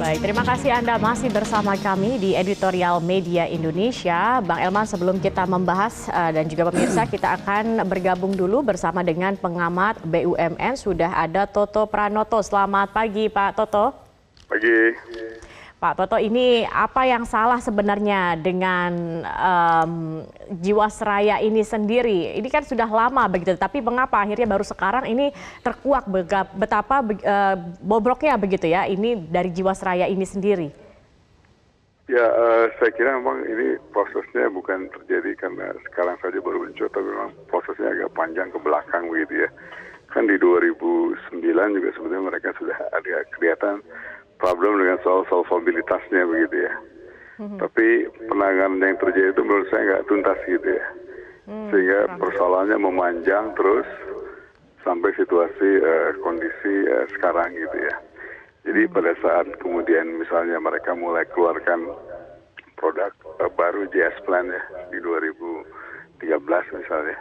Baik, terima kasih Anda masih bersama kami di Editorial Media Indonesia. Bang Elman, sebelum kita membahas dan juga pemirsa, kita akan bergabung dulu bersama dengan pengamat BUMN. Sudah ada Toto Pranoto. Selamat pagi, Pak Toto. Pagi. Pak Toto, ini apa yang salah sebenarnya dengan Jiwasraya ini sendiri? Ini kan sudah lama begitu, tapi mengapa akhirnya baru sekarang ini terkuak betapa bobroknya begitu ya, ini dari Jiwasraya ini sendiri? Ya, saya kira memang ini prosesnya bukan terjadi karena sekarang saja baru muncul, tapi memang prosesnya agak panjang ke belakang begitu ya. Kan di 2009 juga sebenarnya mereka sudah ada kelihatan problem dengan soal solvabilitasnya begitu ya. Tapi penanganan yang terjadi itu menurut saya nggak tuntas gitu ya. Sehingga persoalannya memanjang terus sampai situasi kondisi sekarang gitu ya. Jadi pada saat kemudian misalnya mereka mulai keluarkan produk baru JS Plan ya di 2013 misalnya.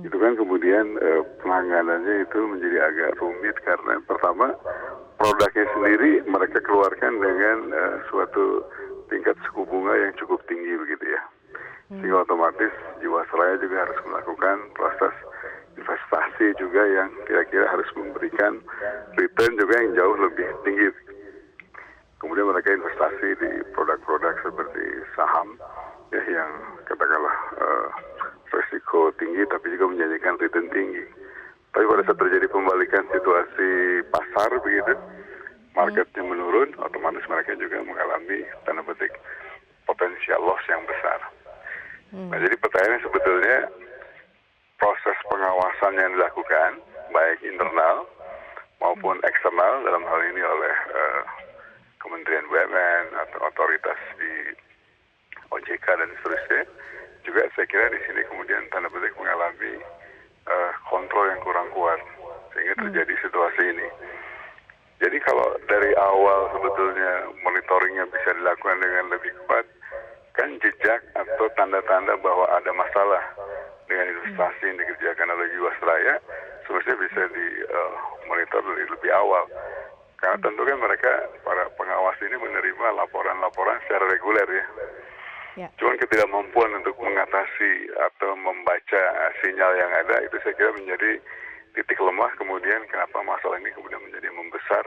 Itu kan kemudian penanganannya itu menjadi agak rumit karena pertama produknya sendiri mereka keluarkan dengan suatu tingkat suku bunga yang cukup tinggi begitu ya. Sehingga otomatis Jiwasraya juga harus melakukan proses investasi juga yang kira-kira harus memberikan return juga yang jauh lebih tinggi. Kemudian mereka investasi di produk-produk seperti saham ya yang katakanlah risiko tinggi tapi juga menjanjikan return tinggi. Tapi pada saat terjadi pembalikan situasi pasar begitu, marketnya menurun, otomatis mereka juga mengalami tanda petik potensial loss yang besar. Nah jadi pertanyaannya sebetulnya proses pengawasan yang dilakukan baik internal maupun eksternal dalam hal ini oleh Kementerian BUMN atau otoritas di OJK dan seterusnya juga saya kira di sini kemudian tanda petik mengalami kontrol yang kurang kuat sehingga terjadi situasi ini. Jadi kalau dari awal sebetulnya monitoringnya bisa dilakukan dengan lebih kuat, kan jejak atau tanda-tanda bahwa ada masalah dengan investasi yang dikerjakan oleh Jiwasraya sebenarnya bisa dimonitor dari lebih awal. Karena tentu kan mereka, para pengawas ini menerima laporan-laporan secara reguler ya. Cuman ketidakmampuan untuk mengatasi atau membaca sinyal yang ada itu saya kira menjadi titik lemah kemudian kenapa masalah ini kemudian menjadi membesar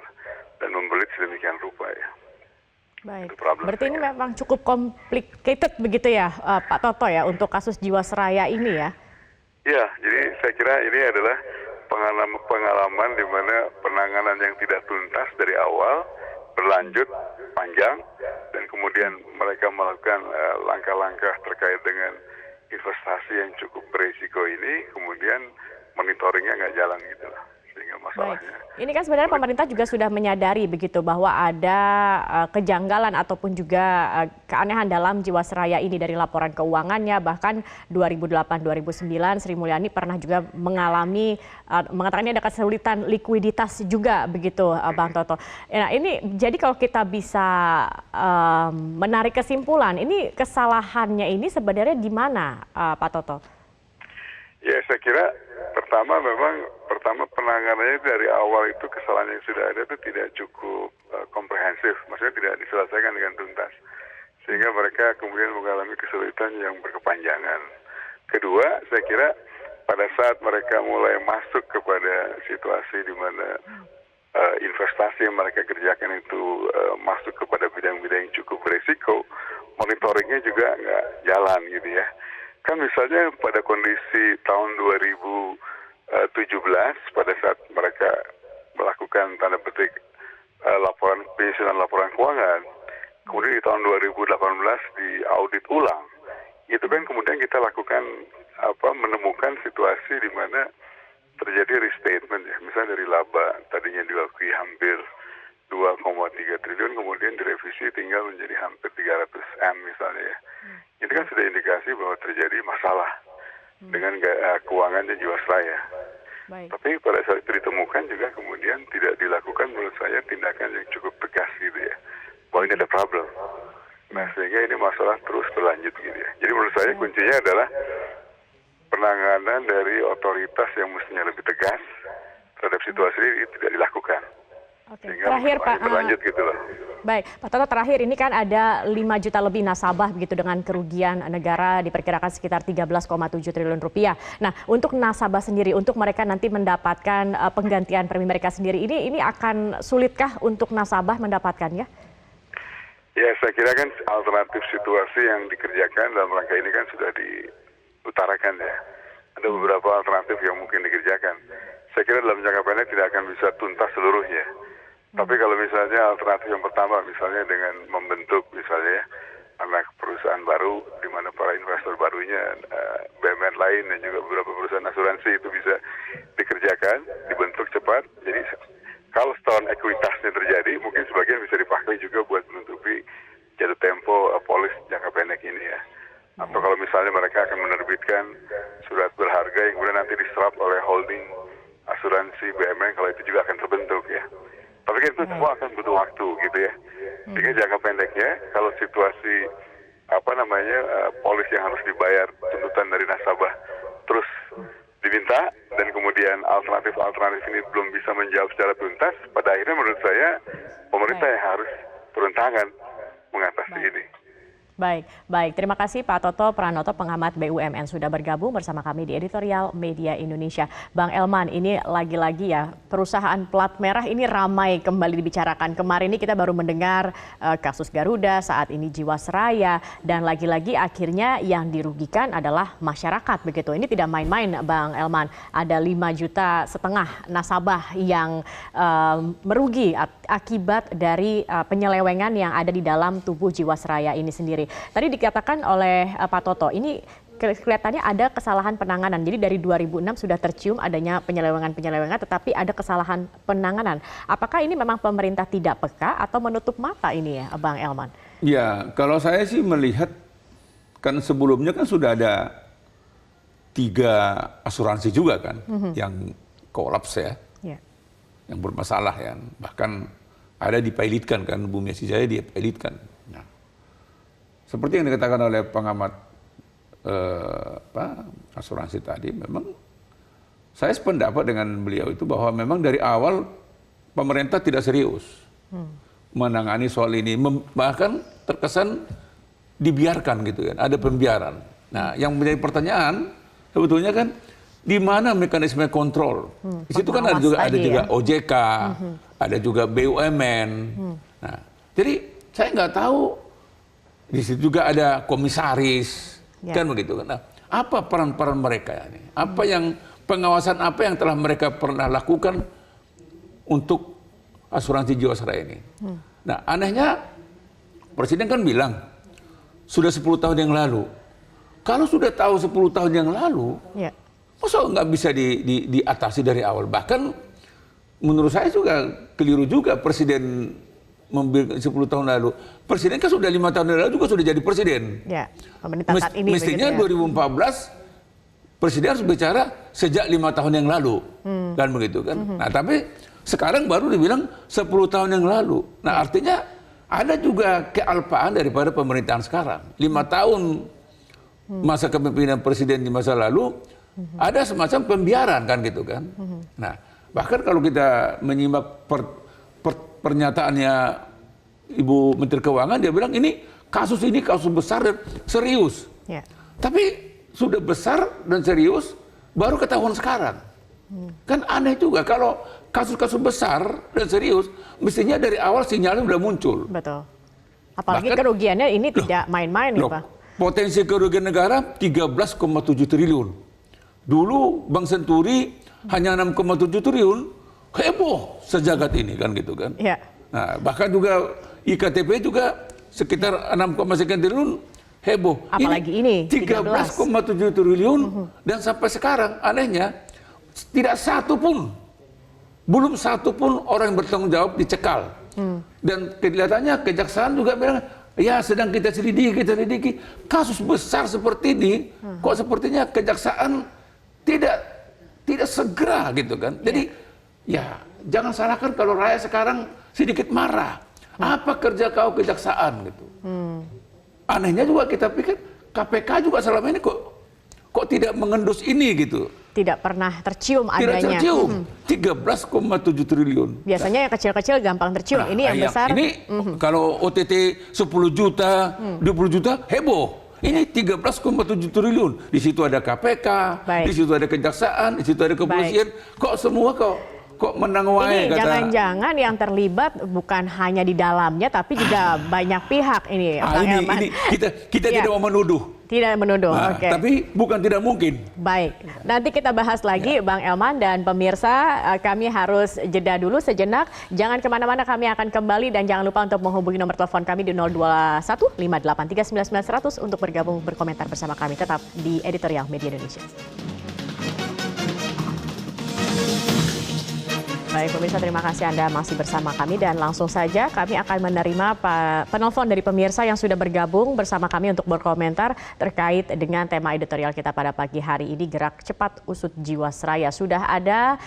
dan membelit sedemikian rupa ya. Baik, berarti ini memang cukup complicated begitu ya Pak Toto ya untuk kasus Jiwasraya ini ya? Ya, jadi saya kira ini adalah pengalaman di mana penanganan yang tidak tuntas dari awal berlanjut panjang dan kemudian mereka melakukan langkah-langkah terkait dengan investasi yang cukup berisiko ini, kemudian monitoringnya nggak jalan gitu lah, sehingga masalahnya. Baik. Ini kan sebenarnya pemerintah juga sudah menyadari begitu bahwa ada kejanggalan ataupun juga keanehan dalam Jiwasraya ini dari laporan keuangannya, bahkan 2008-2009 Sri Mulyani pernah juga mengalami mengatakan ini ada kesulitan likuiditas juga begitu Bang Toto. Nah ini jadi kalau kita bisa menarik kesimpulan, ini kesalahannya ini sebenarnya di mana Pak Toto? Ya saya kira pertama penanganannya dari awal itu kesalahan yang sudah ada itu tidak cukup komprehensif, maksudnya tidak diselesaikan dengan tuntas, sehingga mereka kemudian mengalami kesulitan yang berkepanjangan. Kedua, saya kira pada saat mereka mulai masuk kepada situasi di mana investasi yang mereka kerjakan itu masuk kepada bidang-bidang yang cukup berisiko, monitoringnya juga nggak jalan gitu ya. Kan misalnya pada kondisi tahun 2017 pada saat mereka melakukan tanda petik penyusunan laporan keuangan, kemudian di tahun 2018 di audit ulang, itu kan kemudian kita lakukan menemukan situasi di mana terjadi restatement ya, misalnya dari laba tadinya diakui hampir 2,3 triliun kemudian direvisi tinggal menjadi hampir 300 M misalnya ya. Itu kan sudah indikasi bahwa terjadi masalah dengan keuangannya Jiwasraya. Tapi pada saat itu ditemukan juga kemudian tidak dilakukan menurut saya tindakan yang cukup tegas gitu ya. Bahwa ini ada problem. Nah sehingga ini masalah terus berlanjut gitu ya. Jadi menurut saya kuncinya adalah penanganan dari otoritas yang mestinya lebih tegas terhadap situasi ini tidak dilakukan. Oke. Sehingga Terakhir Pak, berlanjut gitu loh. baik Pak Toto, terakhir ini kan ada 5 juta lebih nasabah begitu dengan kerugian negara diperkirakan sekitar 13,7 triliun rupiah. Nah, untuk nasabah sendiri, untuk mereka nanti mendapatkan penggantian premi mereka sendiri, ini akan sulitkah untuk nasabah mendapatkannya? Ya, saya kira kan alternatif situasi yang dikerjakan dalam rangka ini kan sudah diutarakan ya. Ada beberapa alternatif yang mungkin dikerjakan. Saya kira dalam jangka pendek tidak akan bisa tuntas seluruhnya. Tapi kalau misalnya alternatif yang pertama, misalnya dengan membentuk misalnya anak perusahaan baru, di mana para investor barunya BUMN lain dan juga beberapa perusahaan asuransi itu bisa dikerjakan, dibentuk cepat. Jadi kalau setahun ekuitasnya terjadi, mungkin sebagian bisa dipakai juga buat menutupi jatuh tempo polis jangka pendek ini ya. Atau kalau misalnya mereka akan menerbitkan surat berharga yang kemudian nanti diserap oleh holding asuransi BUMN, kalau itu juga akan terbentuk ya. Tapi kan itu semua akan butuh waktu gitu ya. Sehingga jangka pendeknya kalau situasi polis yang harus dibayar tuntutan dari nasabah terus diminta dan kemudian alternatif ini belum bisa menjawab secara tuntas, pada akhirnya menurut saya pemerintah yang harus turun tangan mengatasi ini. Baik. Terima kasih Pak Toto Pranoto, pengamat BUMN sudah bergabung bersama kami di Editorial Media Indonesia. Bang Elman, ini lagi-lagi ya perusahaan plat merah ini ramai kembali dibicarakan. Kemarin ini kita baru mendengar kasus Garuda, saat ini Jiwasraya, dan lagi-lagi akhirnya yang dirugikan adalah masyarakat begitu. Ini tidak main-main Bang Elman. Ada 5,5 juta nasabah yang merugi akibat dari penyelewengan yang ada di dalam tubuh Jiwasraya ini sendiri. Tadi dikatakan oleh Pak Toto, ini kelihatannya ada kesalahan penanganan. Jadi dari 2006 sudah tercium adanya penyelewengan, tetapi ada kesalahan penanganan. Apakah ini memang pemerintah tidak peka atau menutup mata ini ya, Bang Elman? Ya, kalau saya sih melihat, kan sebelumnya kan sudah ada 3 asuransi juga kan, yang kolaps ya, yang bermasalah ya. Bahkan ada dipilotkan kan, Bumi Sijaya dipilotkan. Seperti yang dikatakan oleh pengamat asuransi tadi, memang saya sependapat dengan beliau itu bahwa memang dari awal pemerintah tidak serius menangani soal ini, bahkan terkesan dibiarkan gitu kan, ada pembiaran. Nah, yang menjadi pertanyaan sebetulnya kan di mana mekanisme kontrol? Di situ kan ada juga OJK, ada juga BUMN. Nah, jadi saya nggak tahu. Di situ juga ada komisaris, kan begitu kan. Nah, apa peran-peran mereka ini? Apa yang pengawasan apa yang telah mereka pernah lakukan untuk asuransi Jiwasraya ini? Nah, anehnya Presiden kan bilang sudah 10 tahun yang lalu. Kalau sudah tahu 10 tahun yang lalu, masa nggak bisa diatasi dari awal? Bahkan menurut saya juga keliru juga Presiden 10 tahun lalu. Presiden kan sudah 5 tahun lalu juga sudah jadi presiden. Ya, pemerintah saat ini mestinya begitu ya. 2014 presiden harus bicara sejak 5 tahun yang lalu. Kan begitu kan. Nah, tapi sekarang baru dibilang 10 tahun yang lalu. Nah, artinya ada juga kealpaan daripada pemerintahan sekarang. 5 tahun masa kepemimpinan presiden di masa lalu ada semacam pembiaran kan gitu kan. Nah, bahkan kalau kita menyimak pernyataannya Ibu Menteri Keuangan, dia bilang kasus besar dan serius. Tapi sudah besar dan serius baru ketahuan sekarang. Kan aneh juga kalau kasus-kasus besar dan serius mestinya dari awal sinyalnya udah muncul. Betul. Apalagi bahkan, kerugiannya ini tidak main-main ya Pak. Potensi kerugian negara 13,7 triliun. Dulu Bank Senturi hanya 6,7 triliun. Heboh sejagat ini kan gitu kan. Nah, bahkan juga IKTP juga sekitar 6,sekian triliun heboh. Apalagi ini 13,7 triliun dan sampai sekarang anehnya belum satu pun orang yang bertanggung jawab dicekal. Dan kelihatannya kejaksaan juga bilang ya sedang kita selidiki. Kasus besar seperti ini kok sepertinya kejaksaan tidak segera gitu kan. Jadi ya, jangan salahkan kalau rakyat sekarang sedikit marah. Apa kerja kau kejaksaan gitu. Anehnya juga kita pikir KPK juga selama ini kok tidak mengendus ini gitu. tidak pernah tercium Tidak adanya. tercium. 13,7 triliun. Biasanya yang kecil-kecil gampang tercium. Nah, Ini yang besar. Ini kalau OTT 10 juta, 20 juta, heboh. Ini 13,7 triliun. Di situ ada KPK, Baik. di situ ada kejaksaan, di situ ada kepolisian. Kok semua kok menang wae Ini kata. jangan-jangan yang terlibat bukan hanya di dalamnya, tapi juga banyak pihak ini. Bang Elman. Ini kita Ya. tidak mau menuduh. Tidak menuduh, Nah, oke. tapi bukan tidak mungkin. Baik, nanti kita bahas lagi Bang Elman dan pemirsa, kami harus jeda dulu sejenak. Jangan kemana-mana, kami akan kembali dan jangan lupa untuk menghubungi nomor telepon kami di 021 583 99 100 untuk bergabung berkomentar bersama kami. Tetap di Editorial Media Indonesia. Baik pemirsa, terima kasih Anda masih bersama kami dan langsung saja kami akan menerima penelpon dari pemirsa yang sudah bergabung bersama kami untuk berkomentar terkait dengan tema editorial kita pada pagi hari ini, Gerak Cepat Usut Jiwasraya. Sudah ada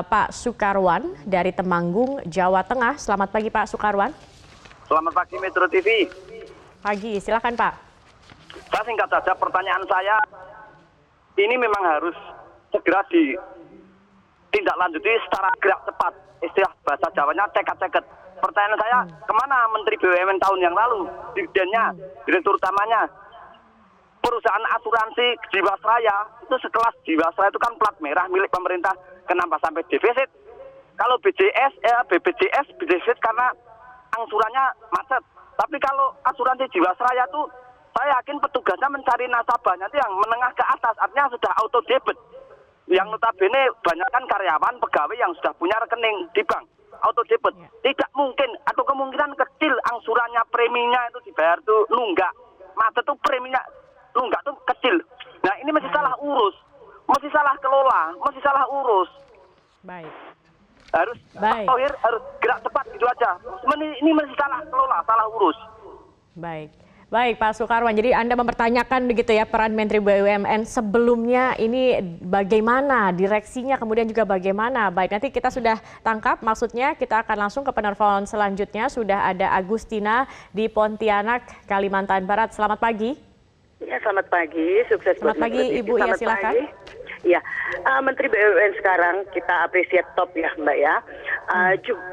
Pak Sukarwan dari Temanggung, Jawa Tengah. Selamat pagi Pak Sukarwan. Selamat pagi Metro TV. Pagi, silakan Pak. Saya singkat saja, pertanyaan saya ini memang harus segera ditindaklanjuti secara gerak cepat. Istilah bahasa Jawanya ceket-ceket. Pertanyaan saya, kemana Menteri BUMN tahun yang lalu? Dirjennya, direktur utamanya. Perusahaan asuransi Jiwasraya, itu sekelas Jiwasraya itu kan plat merah milik pemerintah. Kenapa sampai defisit? Kalau BPJS defisit karena angsurannya macet. Tapi kalau asuransi Jiwasraya itu, saya yakin petugasnya mencari nasabahnya itu yang menengah ke atas, artinya sudah auto debit. Yang notabene banyak kan karyawan, pegawai yang sudah punya rekening di bank, auto debit. Tidak mungkin atau kemungkinan kecil angsurannya, preminya itu dibayar tuh nunggak. Macet tuh preminya nunggak tuh kecil. Nah ini masih salah urus, masih salah kelola, masih salah urus. Baik. Harus Pak Thohir harus gerak cepat gitu aja. Ini masih salah kelola, salah urus. Baik. Baik Pak Sukarwan, jadi Anda mempertanyakan begitu ya peran Menteri BUMN sebelumnya ini bagaimana, direksinya kemudian juga bagaimana. Baik, nanti kita sudah tangkap, maksudnya kita akan langsung ke penelepon selanjutnya. Sudah ada Agustina di Pontianak, Kalimantan Barat. Selamat pagi. Ya, selamat pagi, sukses buat Selamat pagi Ibu, ya silakan. Ya, Menteri BUMN sekarang kita apresiat top ya Mbak ya.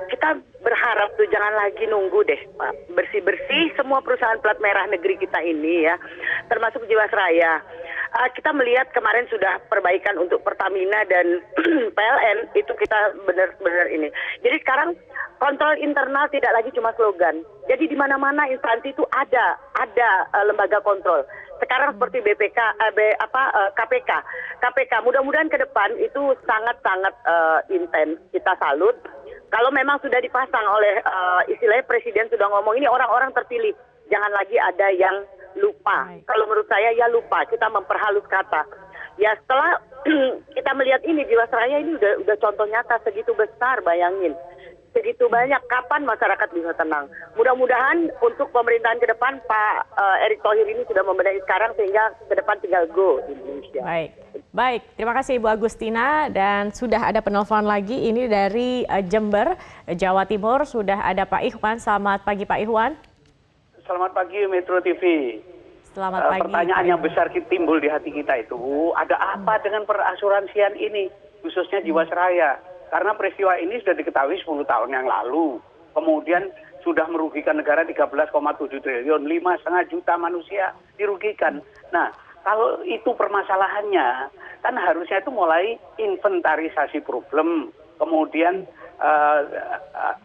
Kita berharap tuh jangan lagi nunggu deh Pak. Bersih-bersih semua perusahaan plat merah negeri kita ini ya, termasuk Jiwasraya. Kita melihat kemarin sudah perbaikan untuk Pertamina dan PLN, itu kita benar-benar ini. Jadi sekarang kontrol internal tidak lagi cuma slogan. Jadi di mana-mana instansi itu ada lembaga kontrol. Sekarang seperti KPK. Mudah-mudahan ke depan itu sangat-sangat intens. Kita salut. Kalau memang sudah dipasang oleh istilahnya Presiden sudah ngomong ini orang-orang terpilih. Jangan lagi ada yang lupa. Kalau menurut saya ya lupa. Kita memperhalus kata. Ya setelah kita melihat ini Jiwasraya ini udah contoh nyata segitu besar, bayangin. Segitu banyak, kapan masyarakat bisa tenang. Mudah-mudahan untuk pemerintahan ke depan Pak Erick Thohir ini sudah membenahi sekarang sehingga ke depan tinggal go di Indonesia. Baik, terima kasih Ibu Agustina dan sudah ada penelpon lagi ini dari Jember, Jawa Timur. Sudah ada Pak Ikhwan. Selamat pagi Pak Ikhwan. Selamat pagi Metro TV. Selamat pagi. Pertanyaan yang besar timbul di hati kita itu, ada apa dengan perasuransian ini, khususnya Jiwasraya? Karena peristiwa ini sudah diketahui 10 tahun yang lalu. Kemudian sudah merugikan negara 13,7 triliun, 5,5 juta manusia dirugikan. Nah, kalau itu permasalahannya, kan harusnya itu mulai inventarisasi problem, kemudian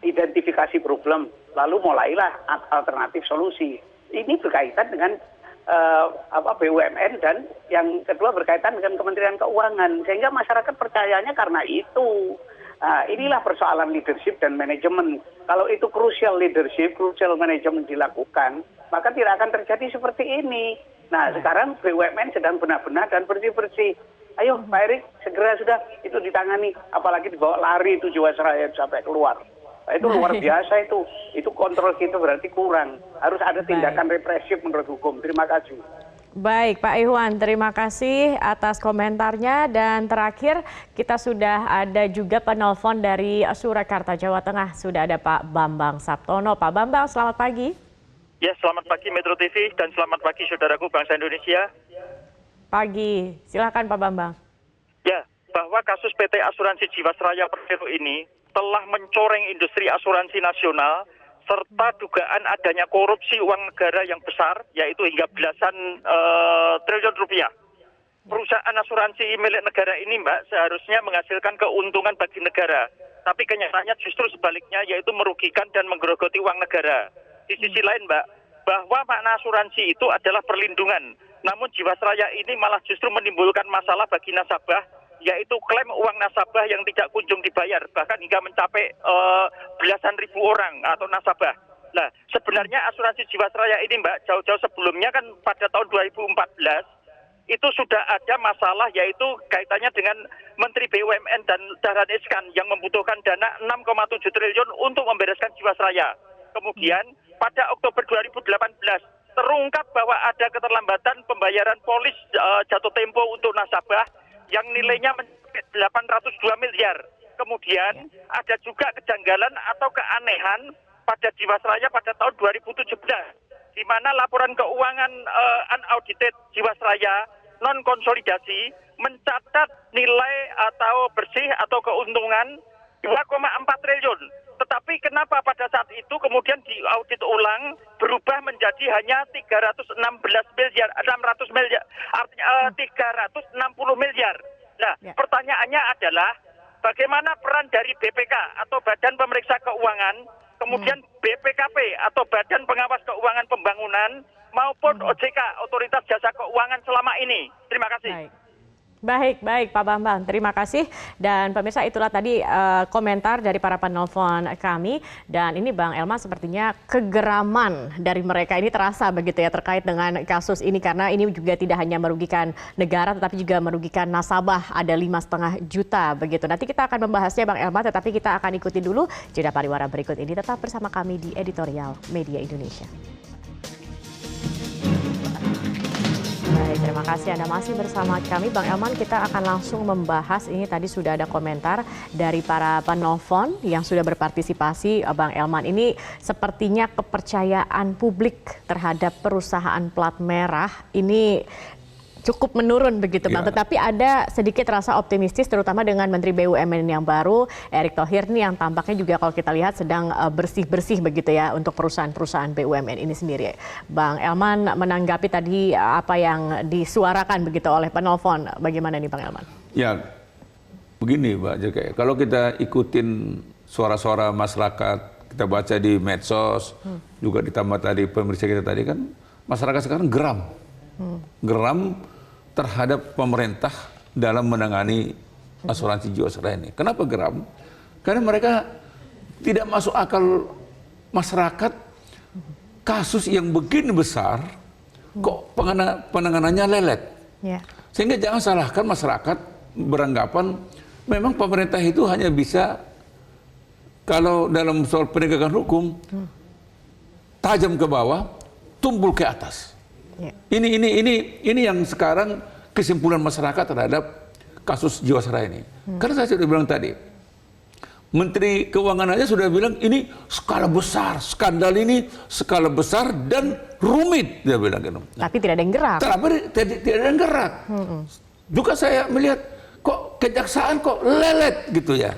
identifikasi problem, lalu mulailah alternatif solusi. Ini berkaitan dengan BUMN dan yang kedua berkaitan dengan Kementerian Keuangan, sehingga masyarakat percayanya karena itu. Nah, inilah persoalan leadership dan manajemen. Kalau itu crucial leadership, crucial manajemen dilakukan, maka tidak akan terjadi seperti ini. Nah, sekarang BUMN sedang benar-benar dan bersih-bersih. Ayo Pak Erick, segera sudah itu ditangani. Apalagi dibawa lari itu Jiwasraya sampai keluar. Nah, itu luar biasa itu. Itu kontrol kita berarti kurang. Harus ada tindakan represif menurut hukum. Terima kasih. Baik Pak Ikhwan, terima kasih atas komentarnya. Dan terakhir kita sudah ada juga penelpon dari Surakarta, Jawa Tengah. Sudah ada Pak Bambang Sabtono. Pak Bambang, selamat pagi. Ya, selamat pagi Metro TV dan selamat pagi saudaraku bangsa Indonesia. Pagi, silakan Pak Bambang. Ya, bahwa kasus PT Asuransi Jiwasraya Persero ini telah mencoreng industri asuransi nasional serta dugaan adanya korupsi uang negara yang besar, yaitu hingga belasan triliun rupiah. Perusahaan asuransi milik negara ini, Mbak, seharusnya menghasilkan keuntungan bagi negara. Tapi kenyataannya justru sebaliknya, yaitu merugikan dan menggerogoti uang negara. Di sisi lain, Mbak, bahwa makna asuransi itu adalah perlindungan. Namun Jiwasraya ini malah justru menimbulkan masalah bagi nasabah, yaitu klaim uang nasabah yang tidak kunjung dibayar, bahkan hingga mencapai belasan ribu orang atau nasabah. Nah, sebenarnya asuransi Jiwasraya ini, Mbak, jauh-jauh sebelumnya kan pada tahun 2014, itu sudah ada masalah, yaitu kaitannya dengan Menteri BUMN dan Dahlan Iskan yang membutuhkan dana 6,7 triliun untuk membereskan Jiwasraya. Kemudian pada Oktober 2018 terungkap bahwa ada keterlambatan pembayaran polis jatuh tempo untuk nasabah yang nilainya mencapai 802 miliar. Kemudian ada juga kejanggalan atau keanehan pada Jiwasraya pada tahun 2017, di mana laporan keuangan unaudited Jiwasraya non konsolidasi mencatat nilai atau bersih atau keuntungan 2,4 triliun. Tetapi kenapa pada saat itu kemudian diaudit ulang berubah menjadi hanya 316 miliar, 600 miliar, artinya 360 miliar. Nah, pertanyaannya adalah bagaimana peran dari BPK atau Badan Pemeriksa Keuangan, kemudian BPKP atau Badan Pengawas Keuangan Pembangunan, maupun OJK, Otoritas Jasa Keuangan selama ini. Terima kasih. Baik Pak Bambang, terima kasih. Dan pemirsa, itulah tadi komentar dari para penelpon kami. Dan ini Bang Elman, sepertinya kegeraman dari mereka ini terasa begitu ya terkait dengan kasus ini. Karena ini juga tidak hanya merugikan negara tetapi juga merugikan nasabah, ada 5,5 juta begitu. Nanti kita akan membahasnya Bang Elman, tetapi kita akan ikuti dulu jeda pariwara berikut ini. Tetap bersama kami di Editorial Media Indonesia. Baik, terima kasih Anda masih bersama kami. Bang Elman, kita akan langsung membahas, ini tadi sudah ada komentar dari para penelpon yang sudah berpartisipasi. Bang Elman, ini sepertinya kepercayaan publik terhadap perusahaan plat merah ini cukup menurun begitu Bang, tetapi ada sedikit rasa optimistis terutama dengan Menteri BUMN yang baru, Erick Thohir nih, yang tampaknya juga kalau kita lihat sedang bersih-bersih begitu ya untuk perusahaan-perusahaan BUMN ini sendiri. Bang Elman menanggapi tadi apa yang disuarakan begitu oleh penelpon, bagaimana nih Bang Elman? Ya, begini Mbak Jeke, kalau kita ikutin suara-suara masyarakat, kita baca di medsos, juga ditambah tadi pemirsa kita tadi kan, masyarakat sekarang geram. Geram terhadap pemerintah dalam menangani asuransi Jiwasraya ini. Kenapa geram? Karena mereka tidak masuk akal masyarakat, kasus yang begini besar kok penanganannya lelet. Sehingga jangan salahkan masyarakat beranggapan memang pemerintah itu hanya bisa, kalau dalam soal penegakan hukum, tajam ke bawah, tumpul ke atas. Ini yang sekarang kesimpulan masyarakat terhadap kasus Jiwasraya ini. Karena saya sudah bilang tadi, Menteri Keuangan aja sudah bilang ini skala besar, skandal ini skala besar dan rumit, dia bilang gitu. Tapi tidak ada yang gerak. Tidak ada yang gerak. Juga saya melihat kok kejaksaan kok lelet gitu ya.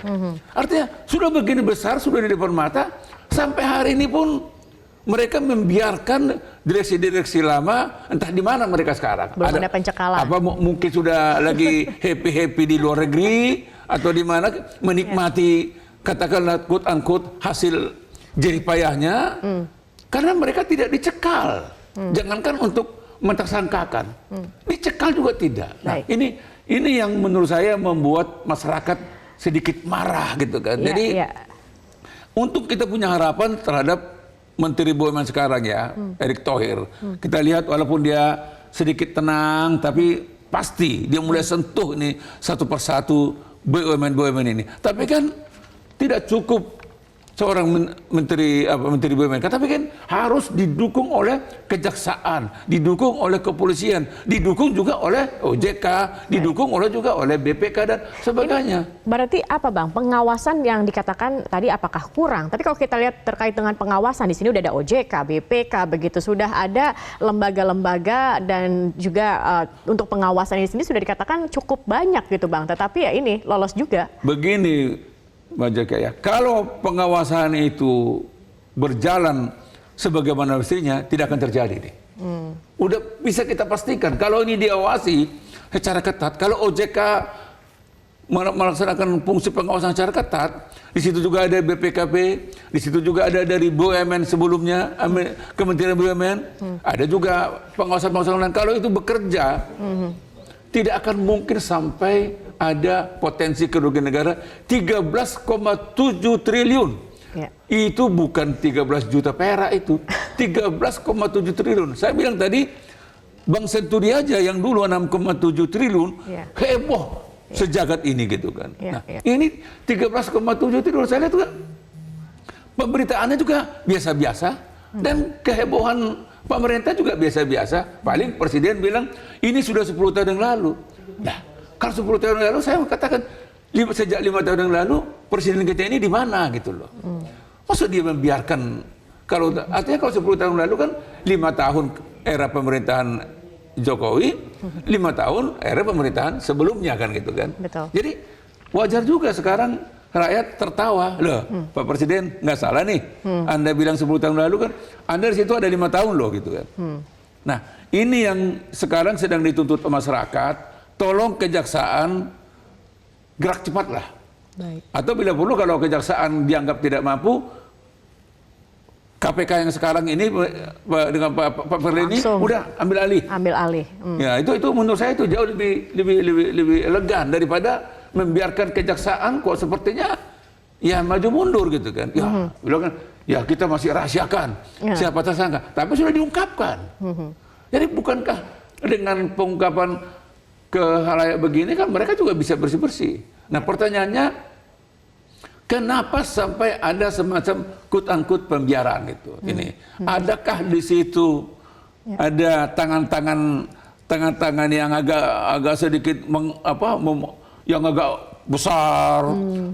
Artinya sudah begini besar, sudah di depan mata, sampai hari ini pun mereka membiarkan direksi-direksi lama, entah di mana mereka sekarang. Belum ada pencekalan. Apa mungkin sudah lagi happy-happy di luar negeri, atau di mana menikmati katakanlah quote-unquote hasil jerih payahnya, karena mereka tidak dicekal. Jangankan untuk mentersangkakan, dicekal juga tidak. Nah, ini yang menurut saya membuat masyarakat sedikit marah gitu kan. Jadi untuk kita punya harapan terhadap Menteri BUMN sekarang ya, Erick Thohir. Kita lihat walaupun dia sedikit tenang, tapi pasti dia mulai sentuh ini satu persatu BUMN ini. Tapi kan tidak cukup seorang menteri BUMN, tapi kan harus didukung oleh kejaksaan, didukung oleh kepolisian, didukung juga oleh OJK, didukung juga oleh BPK dan sebagainya. Berarti apa Bang, pengawasan yang dikatakan tadi apakah kurang? Tapi kalau kita lihat terkait dengan pengawasan, di sini udah ada OJK, BPK, begitu sudah ada lembaga-lembaga dan juga untuk pengawasan ini sendiri sudah dikatakan cukup banyak gitu Bang. Tetapi ya ini lolos juga. Begini, Mbak Jaka ya, kalau pengawasan itu berjalan sebagaimana mestinya, tidak akan terjadi nih. Udah bisa kita pastikan kalau ini diawasi secara ketat, kalau OJK melaksanakan fungsi pengawasan secara ketat, di situ juga ada BPKP, di situ juga ada dari BUMN sebelumnya, Kementerian BUMN, ada juga pengawasan-pengawasan lain. Kalau itu bekerja, tidak akan mungkin sampai ada potensi kerugian negara 13,7 triliun. Ya. Itu bukan 13 juta perak itu, 13,7 triliun. Saya bilang tadi, Bank Senturi aja yang dulu 6,7 triliun, heboh sejagat ini gitu kan. Nah, ini 13,7 triliun, saya lihat juga pemberitaannya juga biasa-biasa, dan kehebohan pemerintah juga biasa-biasa. Paling Presiden bilang, ini sudah 10 tahun yang lalu. Nah, kalau 10 tahun yang lalu saya katakan sejak 5 tahun yang lalu presiden kita ini di mana gitu loh. Maksud dia membiarkan, kalau artinya kalau 10 tahun lalu kan 5 tahun era pemerintahan Jokowi, 5 tahun era pemerintahan sebelumnya kan gitu kan. Betul. Jadi wajar juga sekarang rakyat tertawa. Loh, Pak Presiden nggak salah nih. Anda bilang 10 tahun lalu kan, Anda di situ ada 5 tahun loh gitu kan. Nah, ini yang sekarang sedang dituntut masyarakat. Tolong kejaksaan gerak cepatlah. Baik. Atau bila perlu kalau kejaksaan dianggap tidak mampu, KPK yang sekarang ini dengan Pak Firly ini udah ambil alih. Ambil alih. Ya, itu menurut saya itu jauh lebih elegan daripada membiarkan kejaksaan kok sepertinya ya maju mundur gitu kan. Ya, bilang kan, ya kita masih rahasiakan siapa tersangka, tapi sudah diungkapkan. Jadi bukankah dengan pengungkapan ke halayak begini kan mereka juga bisa bersih-bersih. Nah, pertanyaannya, kenapa sampai ada semacam quote-unquote pembiaran itu? Ini adakah di situ ada tangan-tangan yang agak sedikit yang agak besar,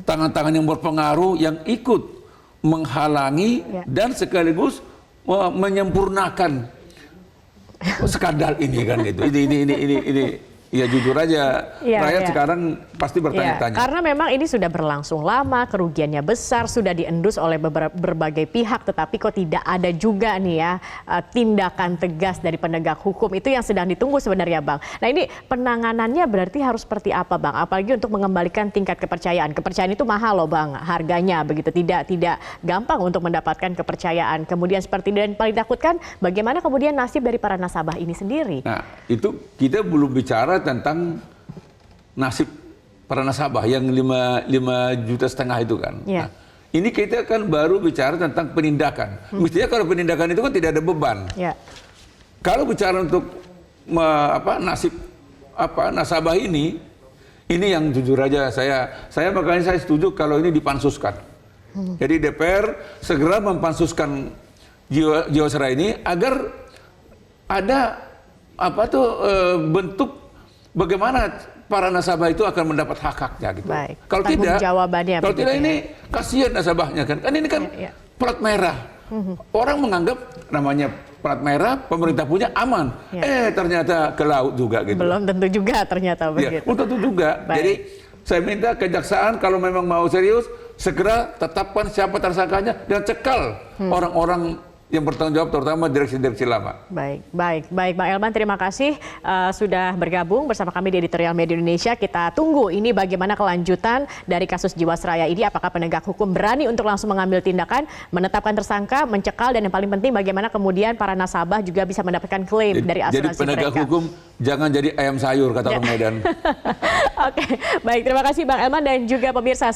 tangan-tangan yang berpengaruh yang ikut menghalangi dan sekaligus menyempurnakan skandal ini kan gitu. Ini ya jujur aja, rakyat sekarang pasti bertanya-tanya. Karena memang ini sudah berlangsung lama, kerugiannya besar, sudah diendus oleh berbagai pihak, tetapi kok tidak ada juga nih ya tindakan tegas dari penegak hukum. Itu yang sedang ditunggu sebenarnya Bang. Nah, ini penanganannya berarti harus seperti apa Bang? Apalagi untuk mengembalikan tingkat kepercayaan. Kepercayaan itu mahal loh Bang, harganya begitu, tidak gampang untuk mendapatkan kepercayaan. Kemudian seperti dan paling takutkan bagaimana kemudian nasib dari para nasabah ini sendiri. Nah, itu kita belum bicara tentang nasib para nasabah yang 5,5 juta itu kan. Nah, ini kita kan baru bicara tentang penindakan. Mestinya kalau penindakan itu kan tidak ada beban. Kalau bicara untuk nasib nasabah ini yang jujur aja saya makanya saya setuju kalau ini dipansuskan. Jadi DPR segera mempansuskan Jiwasraya ini agar ada bentuk bagaimana para nasabah itu akan mendapat hak-haknya gitu. Baik. Kalau tidak, kalau tidak ini kasihan nasabahnya kan. Kan ini kan plat merah. Orang menganggap namanya plat merah, pemerintah punya aman. Ternyata ke laut juga gitu. Belum tentu juga ternyata begitu. Belum tentu juga. Baik. Jadi saya minta kejaksaan kalau memang mau serius segera tetapkan siapa tersangkanya dan cekal orang-orang yang bertanggung jawab, terutama direksi-direksi lama. Baik Bang Elman, terima kasih sudah bergabung bersama kami di Editorial Media Indonesia. Kita tunggu ini bagaimana kelanjutan dari kasus Jiwasraya ini, apakah penegak hukum berani untuk langsung mengambil tindakan, menetapkan tersangka, mencekal, dan yang paling penting bagaimana kemudian para nasabah juga bisa mendapatkan klaim dari asuransi mereka. Jadi penegak hukum jangan jadi ayam sayur, kata orang Medan. Oke, baik, terima kasih Bang Elman dan juga pemirsa.